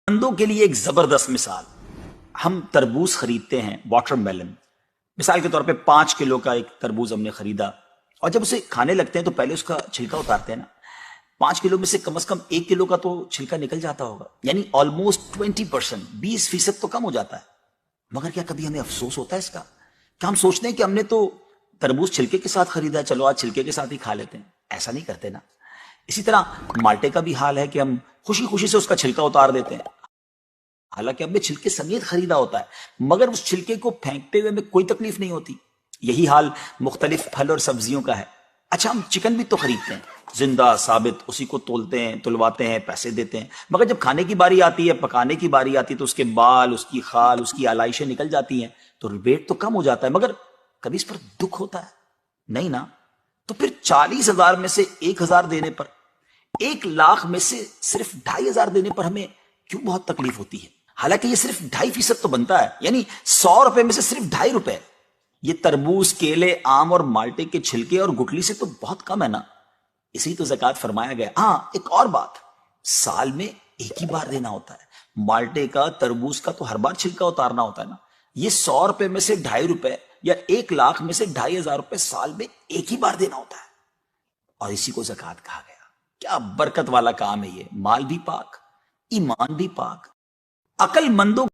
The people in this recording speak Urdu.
مندوں کے لیے ایک زبردست مثال. ہم تربوز خریدتے ہیں، واٹر میلن. مثال کے طور پہ 5 کلو کا ایک تربوز ہم نے خریدا، اور جب اسے کھانے لگتے ہیں تو پہلے اس کا چھلکا اتارتے ہیں نا. 5 کلو میں سے کم از کم 1 کلو کا تو چھلکا نکل جاتا ہوگا، یعنی آلموسٹ 20%، 20% تو کم ہو جاتا ہے. مگر کیا کبھی ہمیں افسوس ہوتا ہے اس کا؟ کیا ہم سوچتے ہیں کہ ہم نے تو تربوز چھلکے کے ساتھ خریدا، چلو آج چھلکے کے ساتھ ہی کھا لیتے ہیں؟ ایسا نہیں کرتے نا. اسی طرح مالٹے کا بھی حال ہے کہ ہم خوشی خوشی سے اس کا چھلکا اتار دیتے ہیں، حالانکہ ہم نے چھلکے سمیت خریدا ہوتا ہے، مگر اس چھلکے کو پھینکتے ہوئے ہمیں کوئی تکلیف نہیں ہوتی. یہی حال مختلف پھل اور سبزیوں کا ہے. اچھا، ہم چکن بھی تو خریدتے ہیں، زندہ ثابت، اسی کو تولتے ہیں، تلواتے ہیں، پیسے دیتے ہیں، مگر جب کھانے کی باری آتی ہے، پکانے کی باری آتی ہے، تو اس کے بال، اس کی خال، اس کی آلائشیں نکل جاتی ہیں، تو ریٹ تو کم ہو جاتا ہے. مگر کبھی اس پر دکھ ہوتا ہے؟ نہیں نا. تو پھر 40,000 میں سے 1,000 دینے پر، 1,00,000 میں سے صرف 2,500 دینے پر ہمیں کیوں بہت تکلیف ہوتی ہے؟ حالانکہ یہ صرف 2.5% تو بنتا ہے، یعنی 100 روپے میں سے صرف 2.5 روپے. یہ تربوز، کیلے، آم اور مالٹے کے چھلکے اور گٹلی سے تو بہت کم ہے نا. اسی تو زکوٰۃ فرمایا گیا. ہاں، ایک اور بات، سال میں ایک ہی بار دینا ہوتا ہے. مالٹے کا، تربوز کا تو ہر بار چھلکا اتارنا ہوتا ہے نا. یہ 100 روپے میں سے 2.5 روپے یا 1,00,000 میں سے 2,500 روپے سال میں ایک ہی بار دینا ہوتا ہے، اور اسی کو زکوٰۃ کہا گیا. کیا برکت والا کام ہے یہ. مال بھی پاک، ایمان بھی پاک. عقل مندوں